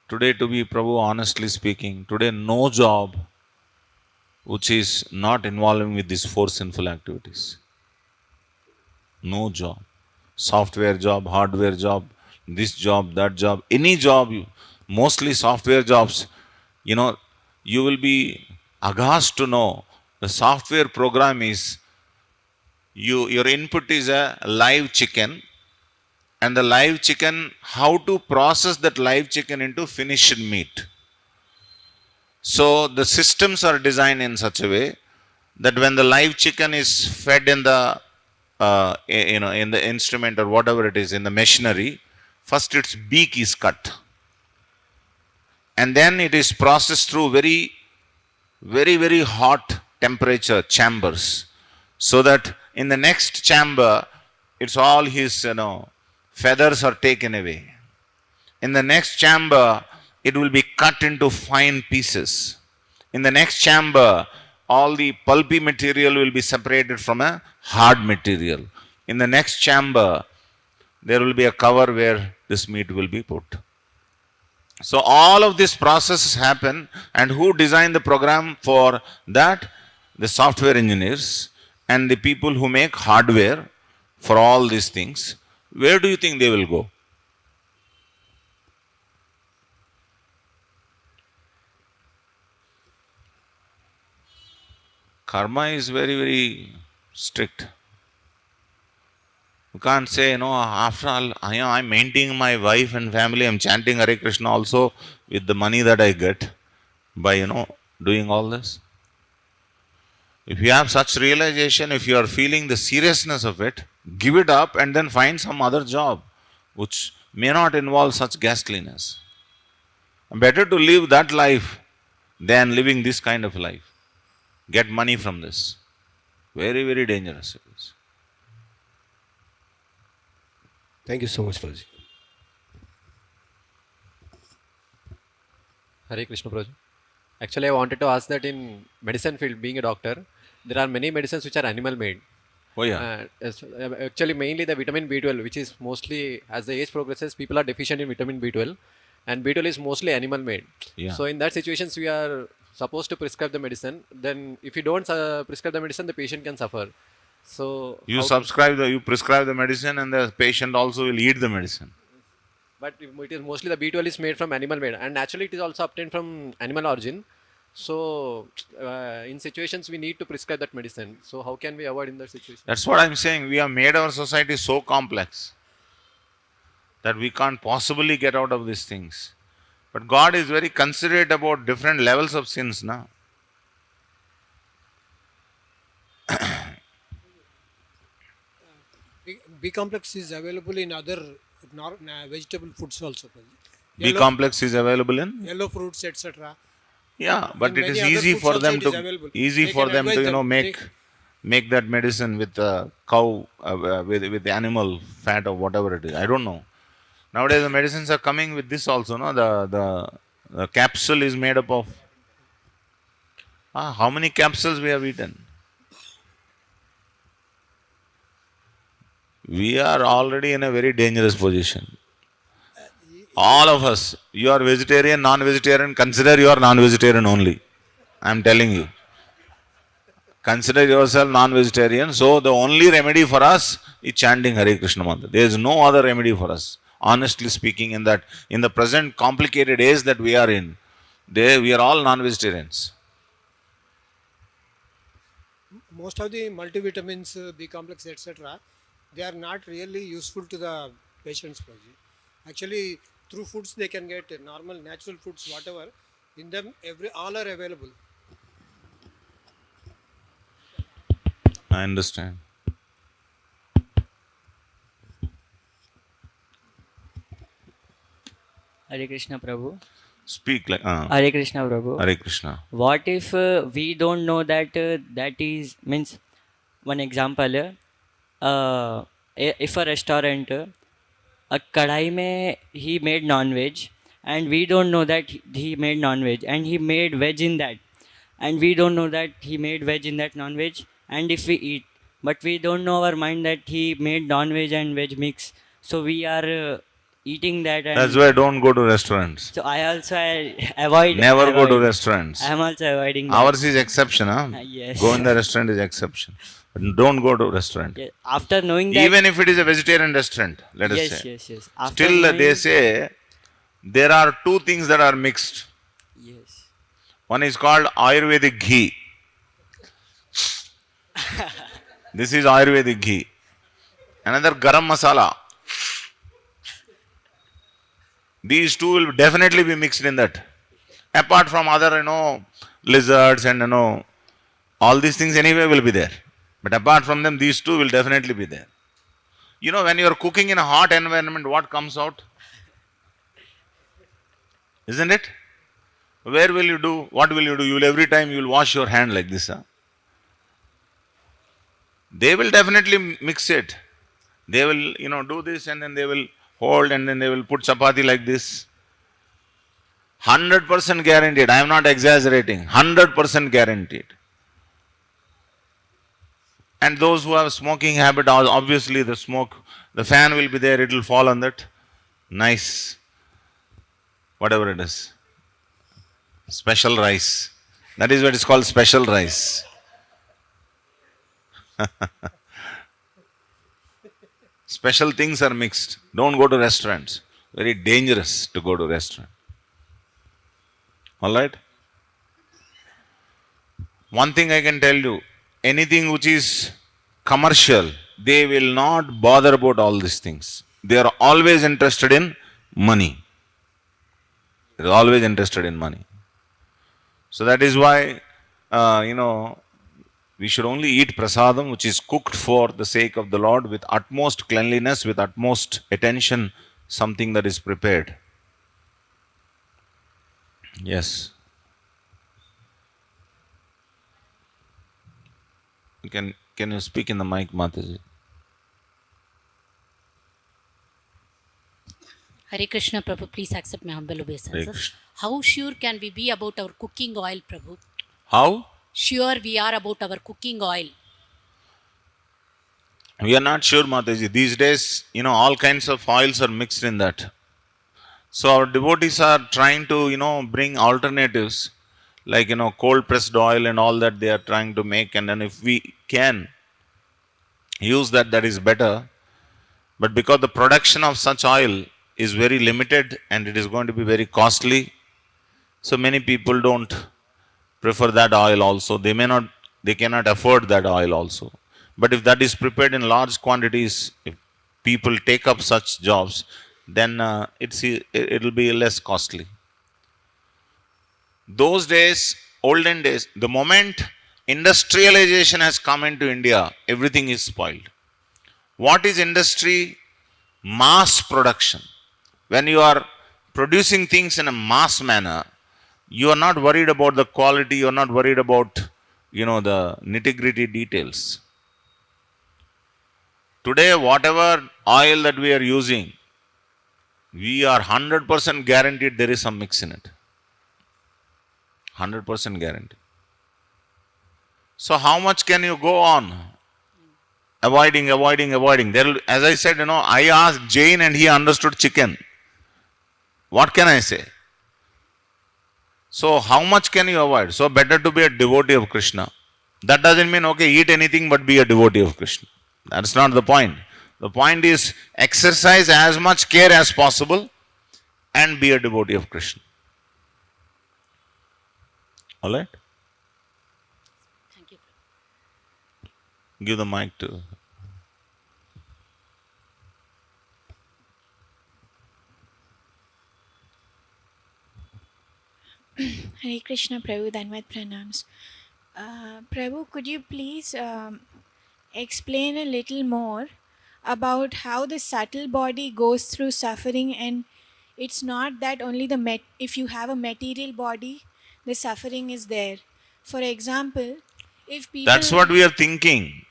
Today, to be Prabhu, honestly speaking, today no job which is not involving with these four sinful activities. No job. Software job, hardware job, this job, that job, any job, mostly software jobs, you will be aghast to know the software program is, your input is a live chicken, and the live chicken, how to process that live chicken into finished meat. So the systems are designed in such a way that when the live chicken is fed in the in the instrument or whatever it is, in the machinery, first its beak is cut, and then it is processed through very, very, very hot temperature chambers, so that in the next chamber, it's all his feathers are taken away. In the next chamber, it will be cut into fine pieces. In the next chamber, all the pulpy material will be separated from a hard material. In the next chamber, there will be a cover where this meat will be put. So all of these processes happen, and who designed the program for that? The software engineers and the people who make hardware for all these things. Where do you think they will go? Karma is very, very strict. You can't say, after all, I'm maintaining my wife and family, I'm chanting Hare Krishna also with the money that I get by, doing all this. If you have such realization, if you are feeling the seriousness of it, give it up and then find some other job which may not involve such ghastliness. Better to live that life than living this kind of life. Get money from this. Very, very dangerous it is. Thank you so much, Prabhuji. Hare Krishna Prabhuji. Actually, I wanted to ask that in medicine field, being a doctor, there are many medicines which are animal made. Oh yeah. Actually, mainly the vitamin B12, which is mostly, as the age progresses, people are deficient in vitamin B12, and B12 is mostly animal made. Yeah. So in that situations, we are supposed to prescribe the medicine. Then if you don't prescribe the medicine, the patient can suffer. So you prescribe the medicine, and the patient also will eat the medicine. But it is mostly the B12 is made from animal made, and naturally it is also obtained from animal origin. So in situations we need to prescribe that medicine. So how can we avoid in that situation? That's what I'm saying. We have made our society so complex that we can't possibly get out of these things. But God is very considerate about different levels of sins now. B complex is available in other vegetable foods also. B complex is available in yellow fruits, etc. Yeah, but it is easy for them to make that medicine with cow, with animal fat or whatever it is. I don't know. Nowadays the medicines are coming with this also. No, the capsule is made up of. How many capsules we have eaten? We are already in a very dangerous position. All of us, you are vegetarian, non-vegetarian, consider you are non-vegetarian only. I am telling you. Consider yourself non-vegetarian. So the only remedy for us is chanting Hare Krishna mantra. There is no other remedy for us. Honestly speaking, in the present complicated age that we are in, we are all non-vegetarians. Most of the multivitamins, B complex, etc., they are not really useful to the patients. Prabhuji. Actually, through foods they can get normal, natural foods, whatever. In them, all are available. I understand. Hare Krishna Prabhu. Speak like Hare Krishna Prabhu. Hare Krishna. What if we don't know that that is means one example if a restaurant a kadai mein he made non-veg and we don't know that he made non-veg and he made veg in that and we don't know that he made veg in that non-veg and if we eat but we don't know our mind that he made non-veg and veg mix so we are eating that and That's why don't go to restaurants. so I also avoid Never go to avoid. restaurants. I am also avoiding that. Ours is exception, huh? Yes. Go in the restaurant is exception. But don't go to restaurant. Yeah, after knowing that Even if it is a vegetarian restaurant, let us yes, say. yes. After Still knowing, they say there are two things that are mixed. yes. One is called Ayurvedic ghee. This is Ayurvedic ghee. Another garam masala. These two will definitely be mixed in that. Apart from other, lizards and, all these things anyway will be there. But apart from them, these two will definitely be there. When you are cooking in a hot environment, what comes out? Isn't it? Where will you do? What will you do? Every time you will wash your hand like this. Huh? They will definitely mix it. They will, do this and then they will hold and then they will put chapati like this. 100% guaranteed. I am not exaggerating. 100% guaranteed. And those who have smoking habit, obviously the fan will be there. It will fall on that. Nice. Whatever it is. Special rice. That is what is called special rice. Special things are mixed. Don't go to restaurants. Very dangerous to go to restaurant. Alright? One thing I can tell you, anything which is commercial, they will not bother about all these things. They are always interested in money. They are always interested in money. So that is why, we should only eat prasadam which is cooked for the sake of the Lord with utmost cleanliness, with utmost attention, something that is prepared. Yes. Can you speak in the mic, Mataji? Hare Krishna Prabhu, please accept my humble Hare obeisances. Krishna. How sure can we be about our cooking oil, Prabhu? How? Sure we are about our cooking oil. We are not sure, Mataji. These days, all kinds of oils are mixed in that. So our devotees are trying to, bring alternatives like, cold pressed oil and all that they are trying to make. And then if we can use that, that is better. But because the production of such oil is very limited and it is going to be very costly, so many people don't prefer that oil also. They cannot afford that oil also. But if that is prepared in large quantities, if people take up such jobs, then it will be less costly. Those days, olden days, the moment industrialization has come into India, everything is spoiled. What is industry? Mass production. When you are producing things in a mass manner, you are not worried about the quality, you are not worried about, the nitty-gritty details. Today, whatever oil that we are using, we are 100% guaranteed there is some mix in it. 100% guarantee. So how much can you go on? Avoiding. As I said, I asked Jain and he understood chicken. What can I say? So how much can you avoid? So better to be a devotee of Krishna. That doesn't mean, okay, eat anything but be a devotee of Krishna. That's not the point. The point is exercise as much care as possible and be a devotee of Krishna. Alright? Thank you. Give the mic to. Hare Krishna, Prabhu, Dhanvat Pranams. Prabhu, could you please explain a little more about how the subtle body goes through suffering, and it's not that only if you have a material body, the suffering is there. For example, if people... That's what we are thinking.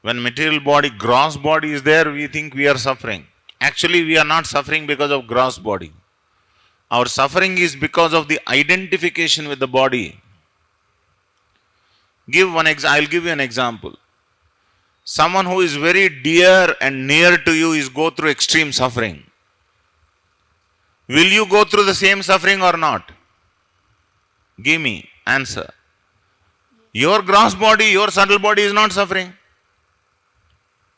When material body, gross body is there, we think we are suffering. Actually, we are not suffering because of gross body. Our suffering is because of the identification with the body. I'll give you an example. Someone who is very dear and near to you is go through extreme suffering. Will you go through the same suffering or not? Give me answer. Your gross body, your subtle body is not suffering.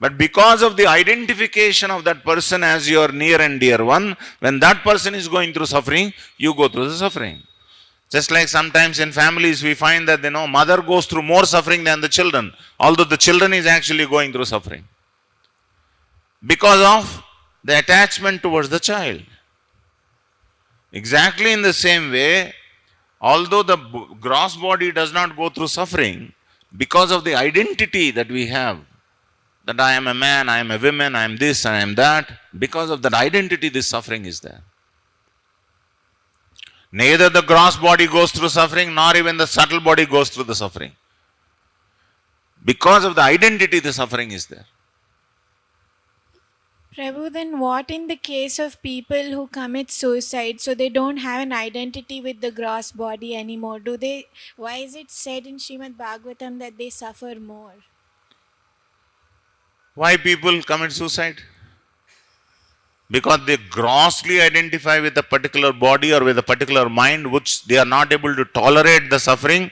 But because of the identification of that person as your near and dear one, when that person is going through suffering, you go through the suffering. Just like sometimes in families we find that mother goes through more suffering than the children, although the children is actually going through suffering. Because of the attachment towards the child. Exactly in the same way, although the gross body does not go through suffering, because of the identity that we have, that I am a man, I am a woman, I am this, I am that, because of that identity, this suffering is there. Neither the gross body goes through suffering, nor even the subtle body goes through the suffering. Because of the identity, the suffering is there. Prabhu, then what in the case of people who commit suicide, so they don't have an identity with the gross body anymore? Why is it said in Srimad Bhagavatam that they suffer more? Why people commit suicide? Because they grossly identify with a particular body or with a particular mind, which they are not able to tolerate the suffering,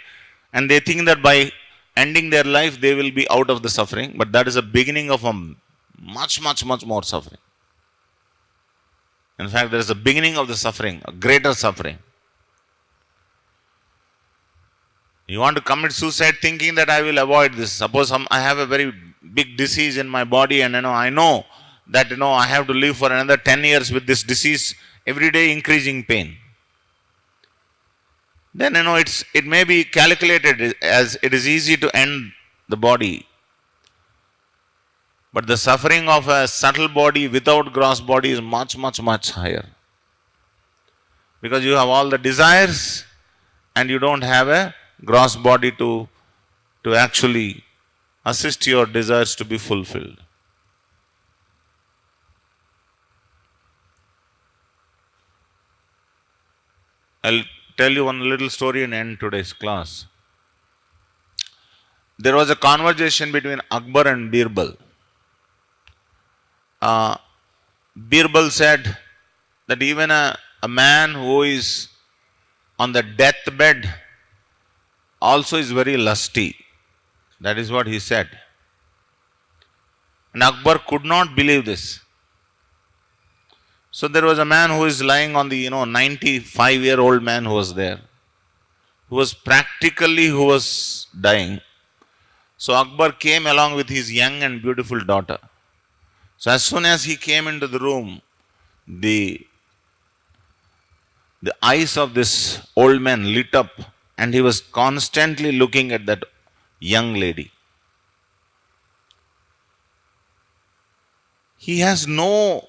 and they think that by ending their life they will be out of the suffering. But that is a beginning of a much more suffering. In fact, there is a beginning of the suffering, a greater suffering. You want to commit suicide thinking that I will avoid this. Suppose I have a very big disease in my body, and I know that I have to live for another 10 years with this disease, every day increasing pain. Then it may be calculated as it is easy to end the body. But the suffering of a subtle body without gross body is much higher. Because you have all the desires and you don't have a gross body to actually assist your desires to be fulfilled. I'll tell you one little story and end today's class. There was a conversation between Akbar and Birbal. Birbal said that even a man who is on the deathbed also is very lusty. That is what he said. And Akbar could not believe this. So there was a man who is lying on the 95-year-old man who was there, who was dying. So Akbar came along with his young and beautiful daughter. So as soon as he came into the room, the eyes of this old man lit up, and he was constantly looking at that young lady. He has no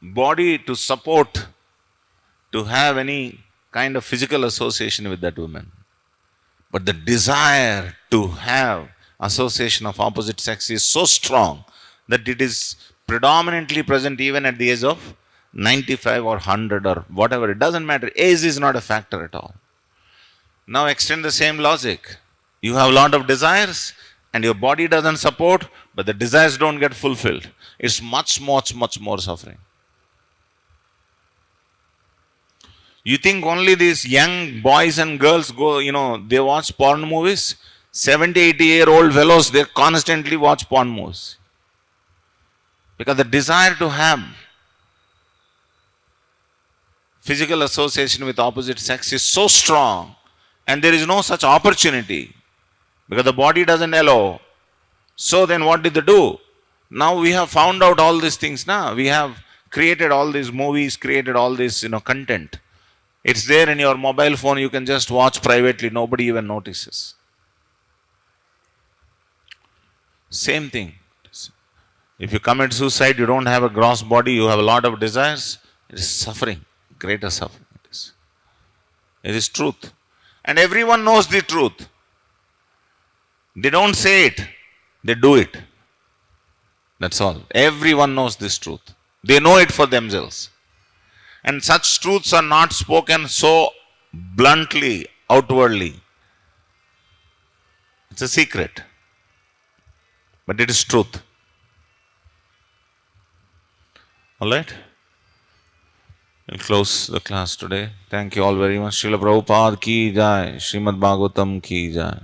body to support to have any kind of physical association with that woman. But the desire to have association of opposite sex is so strong that it is predominantly present even at the age of 95 or 100 or whatever. It doesn't matter. Age is not a factor at all. Now extend the same logic. You have a lot of desires and your body doesn't support, but the desires don't get fulfilled. It's much more suffering. You think only these young boys and girls go, they watch porn movies? 70, 80-year-old fellows, they constantly watch porn movies. Because the desire to have physical association with opposite sex is so strong, and there is no such opportunity because the body doesn't allow. So then what did they do? Now we have found out all these things now. We have created all these movies, created all this content. It's there in your mobile phone, you can just watch privately, nobody even notices. Same thing. If you commit suicide, you don't have a gross body, you have a lot of desires, it is suffering, greater suffering. It is truth. And everyone knows the truth. They don't say it, they do it. That's all. Everyone knows this truth. They know it for themselves. And such truths are not spoken so bluntly, outwardly. It's a secret. But it is truth. Alright? We'll close the class today. Thank you all very much. Srila Prabhupada ki jai. Srimad Bhagavatam ki jai.